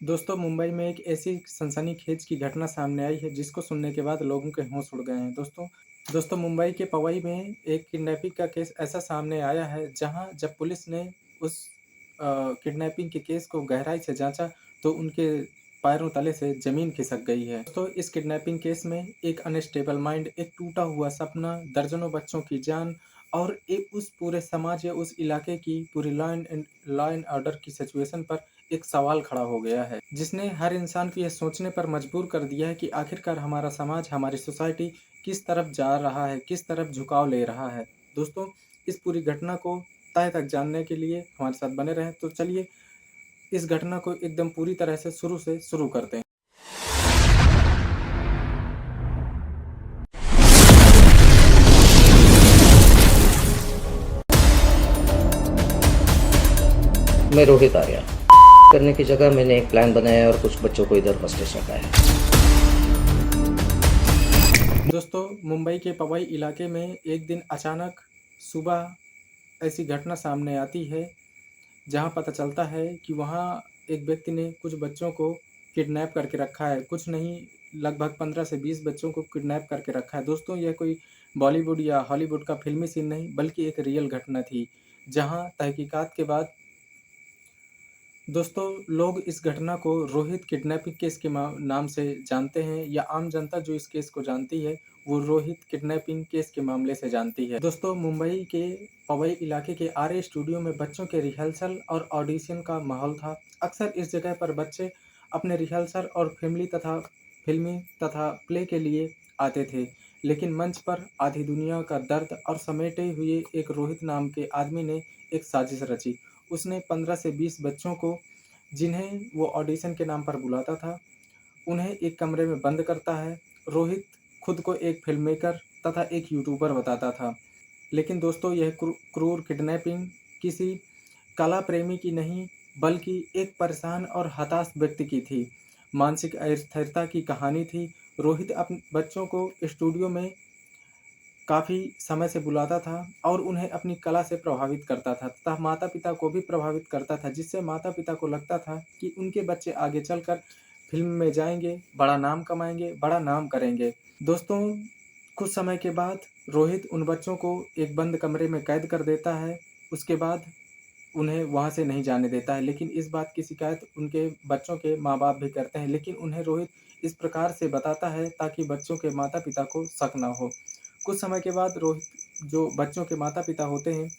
दोस्तों, मुंबई में एक ऐसी सनसनीखेज की घटना सामने आई है जिसको सुनने के बाद लोगों के होश उड़ गए हैं। दोस्तों मुंबई के पवई में एक किडनैपिंग का केस ऐसा सामने आया है जहां जब पुलिस ने उस किडनैपिंग के केस को गहराई से जांचा तो उनके पैरों तले से ज़मीन खिसक गई है। दोस्तों इस किडनैपिंग केस में एक अनस्टेबल माइंड, एक टूटा हुआ सपना, दर्जनों बच्चों की जान और एक उस पूरे समाज या उस इलाके की पूरी लॉ एंड ऑर्डर की सिचुएशन पर एक सवाल खड़ा हो गया है, जिसने हर इंसान को यह सोचने पर मजबूर कर दिया है कि आखिरकार हमारा समाज, हमारी सोसाइटी किस तरफ जा रहा है, किस तरफ झुकाव ले रहा है। दोस्तों इस पूरी घटना को तह तक जानने के लिए हमारे साथ बने रहें। तो चलिए इस घटना को एकदम पूरी तरह से शुरू करते हैं। मैं रोहित आर्या करने की जगह मैंने एक प्लान बनाया और कुछ बच्चों को इधर हॉस्टेज रखाया। दोस्तों मुंबई के पवई इलाके में एक दिन अचानक सुबह ऐसी घटना सामने आती है जहां पता चलता है कि वहां एक व्यक्ति ने कुछ बच्चों को किडनैप करके रखा है। कुछ नहीं, लगभग 15 से 20 बच्चों को किडनैप करके रखा है। दोस्तों यह कोई बॉलीवुड या हॉलीवुड का फिल्मी सीन नहीं बल्कि एक रियल घटना थी, जहां तहकीकात के बाद दोस्तों लोग इस घटना को रोहित किडनैपिंग केस के नाम से जानते हैं, या आम जनता जो इस केस को जानती है वो रोहित किडनैपिंग केस के मामले से जानती है। दोस्तों मुंबई के पवई इलाके के आर्य स्टूडियो में बच्चों के रिहर्सल और ऑडिशन का माहौल था। अक्सर इस जगह पर बच्चे अपने रिहर्सल और फिल्मी तथा प्ले के लिए आते थे, लेकिन मंच पर आधी दुनिया का दर्द और समेटे हुए एक रोहित नाम के आदमी ने एक साजिश रची। उसने 15 से 20 बच्चों को, जिन्हें वो ऑडिशन के नाम पर बुलाता था, उन्हें एक कमरे में बंद करता है। रोहित खुद को एक फ़िल्म मेकर तथा एक यूट्यूबर बताता था। लेकिन दोस्तों यह क्रूर किडनैपिंग किसी कला प्रेमी की नहीं बल्कि एक परेशान और हताश व्यक्ति की थी। मानसिक अस्थिरता की कहानी थी। रोहित अपने बच्चों को स्टूडियो में काफ़ी समय से बुलाता था और उन्हें अपनी कला से प्रभावित करता था तथा माता-पिता को भी प्रभावित करता था, जिससे माता-पिता को लगता था कि उनके बच्चे आगे चलकर फ़िल्म में जाएँगे, बड़ा नाम कमाएँगे, बड़ा नाम करेंगे। दोस्तों कुछ समय के बाद रोहित उन बच्चों को एक बंद कमरे में कैद कर देता है। उसके बाद उन्हें वहाँ से नहीं जाने देता है, लेकिन इस बात की शिकायत उनके बच्चों के माँ-बाप भी करते हैं, लेकिन उन्हें रोहित इस प्रकार से बताता है ताकि बच्चों के माता-पिता को शक ना हो। कुछ समय के बाद रोहित, जो बच्चों के माता-पिता होते हैं,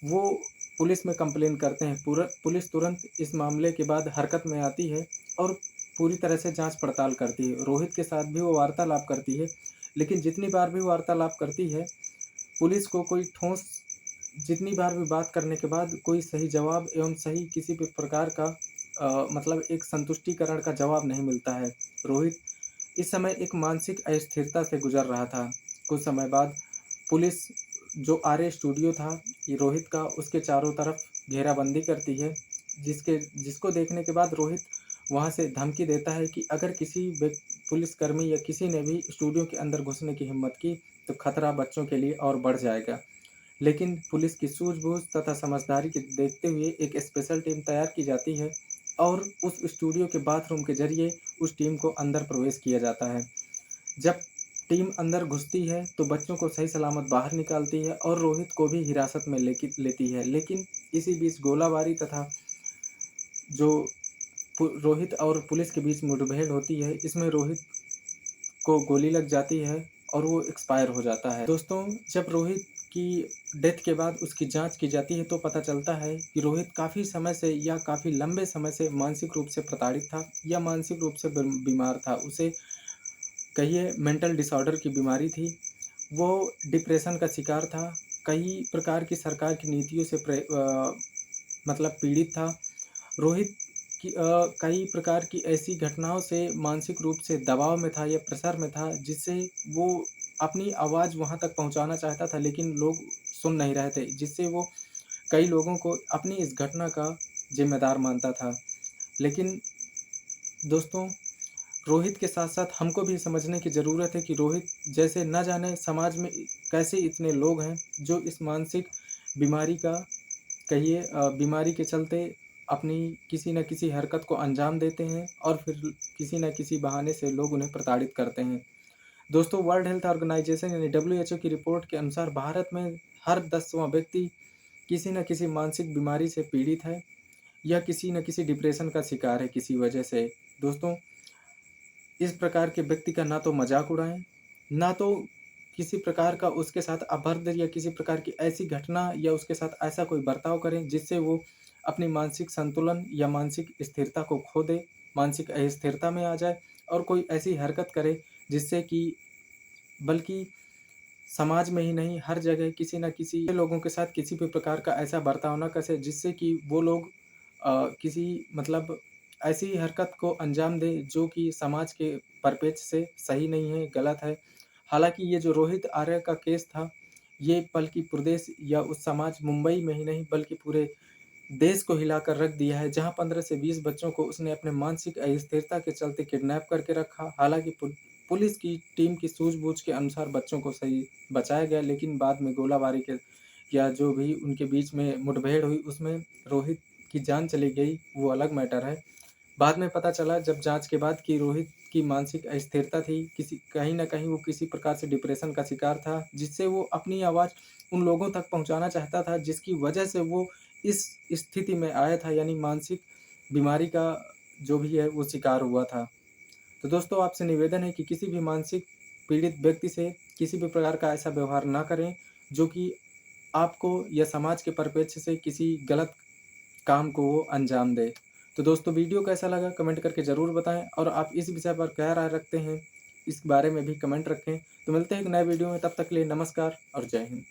वो पुलिस में कंप्लेन करते हैं। पुलिस तुरंत इस मामले के बाद हरकत में आती है और पूरी तरह से जाँच-पड़ताल करती है। रोहित के साथ भी वो वार्तालाप करती है, लेकिन जितनी बार भी वार्तालाप करती है, पुलिस को कोई ठोस जितनी बार भी बात करने के बाद कोई सही जवाब एवं सही किसी भी प्रकार का मतलब एक संतुष्टिकरण का जवाब नहीं मिलता है। रोहित इस समय एक मानसिक अस्थिरता से गुजर रहा था। कुछ समय बाद पुलिस, जो आर्य स्टूडियो था ये रोहित का, उसके चारों तरफ घेराबंदी करती है, जिसको देखने के बाद रोहित वहाँ से धमकी देता है कि अगर किसी पुलिसकर्मी या किसी ने भी स्टूडियो के अंदर घुसने की हिम्मत की तो खतरा बच्चों के लिए और बढ़ जाएगा। लेकिन पुलिस की सूझबूझ तथा समझदारी को देखते हुए एक स्पेशल टीम तैयार की जाती है और उस स्टूडियो के बाथरूम के ज़रिए उस टीम को अंदर प्रवेश किया जाता है। जब टीम अंदर घुसती है तो बच्चों को सही सलामत बाहर निकालती है और रोहित को भी हिरासत में लेती है। लेकिन इसी बीच गोलाबारी तथा जो रोहित और पुलिस के बीच मुठभेड़ होती है, इसमें रोहित को गोली लग जाती है और वो एक्सपायर हो जाता है। दोस्तों जब रोहित की डेथ के बाद उसकी जांच की जाती है तो पता चलता है कि रोहित काफ़ी समय से या काफ़ी लंबे समय से मानसिक रूप से प्रताड़ित था या मानसिक रूप से बीमार था। उसे कहिए मेंटल डिसऑर्डर की बीमारी थी। वो डिप्रेशन का शिकार था। कई प्रकार की सरकार की नीतियों से मतलब पीड़ित था। रोहित कई प्रकार की ऐसी घटनाओं से मानसिक रूप से दबाव में था या प्रेशर में था, जिससे वो अपनी आवाज़ वहाँ तक पहुँचाना चाहता था लेकिन लोग सुन नहीं रहे थे, जिससे वो कई लोगों को अपनी इस घटना का ज़िम्मेदार मानता था। लेकिन दोस्तों रोहित के साथ-साथ हमको भी समझने की ज़रूरत है कि रोहित जैसे न जाने समाज में कैसे इतने लोग हैं जो इस मानसिक बीमारी का, कहिए बीमारी के चलते अपनी किसी न किसी हरकत को अंजाम देते हैं और फिर किसी न किसी बहाने से लोग उन्हें प्रताड़ित करते हैं। दोस्तों, वर्ल्ड हेल्थ ऑर्गेनाइजेशन यानी डब्ल्यूएचओ की रिपोर्ट के अनुसार भारत में हर 10वां व्यक्ति किसी न किसी मानसिक बीमारी से पीड़ित है या किसी न किसी डिप्रेशन का शिकार है किसी वजह से। दोस्तों, इस प्रकार के व्यक्ति का ना तो मजाक उड़ाएं, ना तो किसी प्रकार का उसके साथ अभद्र या किसी प्रकार की ऐसी घटना या उसके साथ ऐसा कोई बर्ताव करें जिससे वो अपनी मानसिक संतुलन या मानसिक स्थिरता को खो दे, मानसिक अस्थिरता में आ जाए और कोई ऐसी हरकत करे जिससे कि बल्कि समाज में ही नहीं, हर जगह किसी न किसी लोगों के साथ किसी भी प्रकार का ऐसा बर्ताव ना करे जिससे कि वो लोग किसी मतलब ऐसी हरकत को अंजाम दें जो कि समाज के परिप्रेक्ष्य से सही नहीं है, गलत है। हालाँकि ये जो रोहित आर्या का केस था, ये बल्कि प्रदेश या उस समाज मुंबई में ही नहीं बल्कि पूरे देश को हिलाकर रख दिया है, जहाँ 15 से 20 बच्चों को उसने अपने मानसिक अस्थिरता के चलते किडनैप करके रखा। हालाँकि पुलिस की टीम की सूझबूझ के अनुसार बच्चों को सही बचाया गया, लेकिन बाद में गोलाबारी के या जो भी उनके बीच में मुठभेड़ हुई, उसमें रोहित की जान चली गई, वो अलग मैटर है। बाद में पता चला जब जाँच के बाद कि रोहित की मानसिक अस्थिरता थी, किसी कहीं न कहीं वो किसी प्रकार से डिप्रेशन का शिकार था, जिससे वो अपनी आवाज़ उन लोगों तक पहुँचाना चाहता था, जिसकी वजह से वो इस स्थिति में आया था, यानी मानसिक बीमारी का जो भी है वो शिकार हुआ था। तो दोस्तों, आपसे निवेदन है कि किसी भी मानसिक पीड़ित व्यक्ति से किसी भी प्रकार का ऐसा व्यवहार ना करें, जो कि आपको या समाज के परिप्रेक्ष्य से किसी गलत काम को वो अंजाम दे। तो दोस्तों, वीडियो कैसा लगा कमेंट करके ज़रूर बताएँ और आप इस विषय पर क्या राय रखते हैं, इस बारे में भी कमेंट रखें। तो मिलते हैं एक नए वीडियो में, तब तक के लिए नमस्कार और जय हिंद।